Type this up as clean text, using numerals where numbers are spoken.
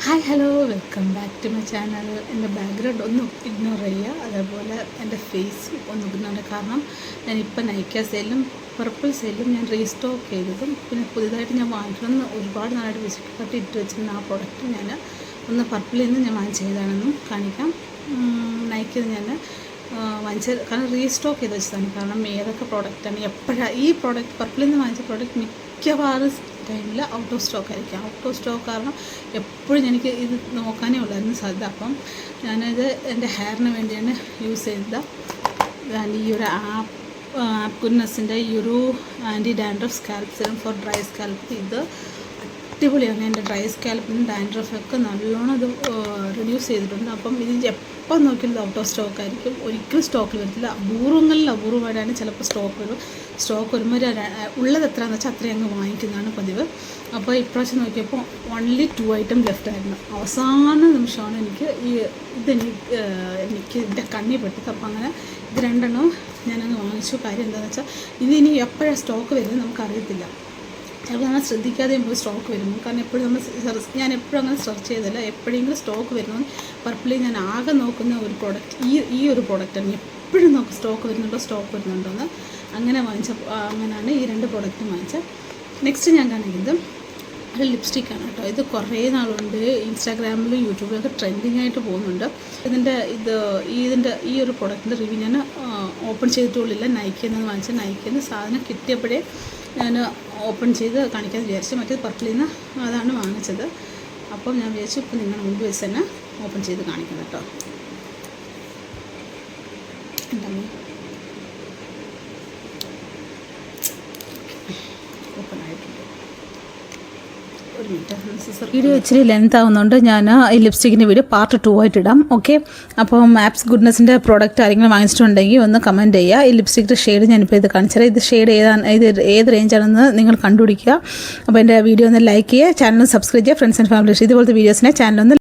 Hi hello welcome back to my channel. എൻ്റെ background ഒന്ന് ignore ചെയ്യുക, അതേപോലെ എൻ്റെ ഫേസും ഒന്ന് ഇഗ്നോർ ചെയ്യുക. കാരണം ഞാനിപ്പോൾ നൈക്ക സെയിലും പർപ്പിൾ സെയിലും ഞാൻ റീസ്റ്റോക്ക് ചെയ്തതും പിന്നെ പുതിയതായിട്ട് ഞാൻ വാങ്ങിക്കണമെന്ന് ഒരുപാട് നാളായിട്ട് വിസിറ്റ് ഇട്ട് വെച്ചിരുന്ന ആ പ്രോഡക്റ്റ് ഞാൻ ഒന്ന് പർപ്പിളിൽ നിന്ന് ഞാൻ വാങ്ങിച്ചതാണെന്നും കാണിക്കാം. നൈക്കിൽ ഞാൻ വാങ്ങിച്ചത് കാരണം റീസ്റ്റോക്ക് ചെയ്ത് വെച്ചതാണ്. കാരണം ഏതൊക്കെ പ്രോഡക്റ്റാണ് എപ്പോഴാണ് ഈ പ്രോഡക്റ്റ് പർപ്പിളിൽ നിന്ന് വാങ്ങിച്ച പ്രോഡക്റ്റ് മിക്കവാറും ടൈമിൽ ഔട്ട് ഓഫ് സ്റ്റോക്ക് ആയിരിക്കും. ഔട്ട് ഓഫ് സ്റ്റോക്ക് കാരണം എപ്പോഴും എനിക്ക് ഇത് നോക്കാനേ ഉള്ളായിരുന്നു സാധ്യത. അപ്പം ഞാനത് എൻ്റെ ഹെയറിന് വേണ്ടിയാണ് യൂസ് ചെയ്തത്. ഈ ഒരു ആപ്പ് ഗുഡ്നെസ്സിൻ്റെ ഈ ഒരു anti dandruff scalp serum for dry scalp ഇത് അടിപൊളിയാണ്. എൻ്റെ ഡ്രൈ സ്കാൽപ്പിനും ഡാൻഡ്രഫൊക്കെ നല്ലോണം ഇത് റിഡ്യൂസ് ചെയ്തിട്ടുണ്ട്. അപ്പം ഇത് എപ്പോൾ നോക്കിയാലും ഔട്ട് ഓഫ് സ്റ്റോക്ക് ആയിരിക്കും, ഒരിക്കലും സ്റ്റോക്കിൽ വരത്തില്ല. അപൂർവമായിട്ടാണ് ചിലപ്പോൾ സ്റ്റോക്ക് വരും. സ്റ്റോക്ക് വരുമ്പോൾ ഉള്ളത് എത്രയാണെന്ന് വെച്ചാൽ അത്രയും അങ്ങ് വാങ്ങിക്കുന്നതാണ് പതിവ്. അപ്പോൾ ഇപ്രാവശ്യം നോക്കിയപ്പോൾ ഓൺലി 2 ഐറ്റം ലെഫ്റ്റ് ആയിരുന്നു. അവസാന നിമിഷമാണ് എനിക്ക് ഇതിൻ്റെ കണ്ണി പെട്ടത്. അപ്പോൾ അങ്ങനെ ഇത് രണ്ടെണ്ണവും ഞാനങ്ങ് വാങ്ങിച്ചു. കാര്യം എന്താണെന്ന് വെച്ചാൽ ഇതിനി എപ്പോഴാണ് സ്റ്റോക്ക് വരുന്നത് നമുക്കറിയത്തില്ല. ചിലപ്പോൾ നമ്മൾ ശ്രദ്ധിക്കാതെയും പോയി സ്റ്റോക്ക് വരുന്നു. കാരണം എപ്പോഴും ഞാൻ എപ്പോഴും അങ്ങനെ സെർച്ച് ചെയ്തില്ല. എപ്പോഴെങ്കിലും സ്റ്റോക്ക് വരുന്നു പർപ്പിളിൽ ഞാൻ ആകെ നോക്കുന്ന ഒരു പ്രോഡക്റ്റ് ഈ ഒരു പ്രോഡക്റ്റാണ്. എപ്പോഴും നോക്കും സ്റ്റോക്ക് വരുന്നുണ്ടോ എന്ന്. അങ്ങനെ അങ്ങനെയാണ് ഈ 2 പ്രോഡക്റ്റും വാങ്ങിച്ചത്. നെക്സ്റ്റ് ഞാൻ കാണിക്കുന്നത് ഒരു ലിപ്സ്റ്റിക്കാണ് കേട്ടോ. ഇത് കുറേ നാളുകൊണ്ട് ഇൻസ്റ്റാഗ്രാമിലും യൂട്യൂബിലൊക്കെ ട്രെൻഡിങ് ആയിട്ട് പോകുന്നുണ്ട്. ഇതിൻ്റെ ഈ ഒരു പ്രോഡക്റ്റിൻ്റെ റിവ്യൂ ഞാൻ ഓപ്പൺ ചെയ്തിട്ടുള്ളില്ല. നൈക്കിൽ നിന്ന് വാങ്ങിച്ച നൈക്കിൽ നിന്ന് സാധനം കിട്ടിയപ്പോഴേ ഞാൻ ഓപ്പൺ ചെയ്ത് കാണിക്കാൻ വിചാരിച്ചു. മറ്റേത് പർപ്പിളിൽ നിന്ന് അതാണ് വാങ്ങിച്ചത്. അപ്പം ഞാൻ വിചാരിച്ചു ഇപ്പം നിങ്ങളുടെ മുമ്പ് വെച്ച് തന്നെ ഓപ്പൺ ചെയ്ത് കാണിക്കണം കേട്ടോ. ഓപ്പൺ ആയിട്ടുണ്ട്. വീഡിയോ ഇച്ചിരി ലെങ്ത് ആവുന്നുണ്ട്. ഞാൻ ഈ ലിപ്സ്റ്റിക്കിൻ്റെ വീഡിയോ പാർട്ട് 2 ആയിട്ട് ഇടാം. ഓക്കെ, അപ്പം ആപ്സ് ഗുഡ്നെസ്സിൻ്റെ പ്രോഡക്റ്റ് ആരെങ്കിലും വാങ്ങിച്ചിട്ടുണ്ടെങ്കിൽ ഒന്ന് കമൻറ്റ് ചെയ്യുക. ഈ ലിപ്സ്റ്റിക്കിൻ്റെ ഷെയ്ഡ് ഞാനിപ്പോൾ ഇത് കാണിച്ചാൽ ഇത് ഷെയ്ഡ് ഏത് റേഞ്ചാണെന്ന് നിങ്ങൾ കണ്ടുപിടിക്കുക. അപ്പോൾ എൻ്റെ വീഡിയോ ഒന്ന് ലൈക്ക് ചെയ്യുക, ചാനൽ സബ്സ്ക്രൈബ് ചെയ്യുക, ഫ്രണ്ട്സ് ആൻഡ് ഫാമിലി ഇതുപോലത്തെ വീഡിയോസിനെ ചാനലൊന്ന്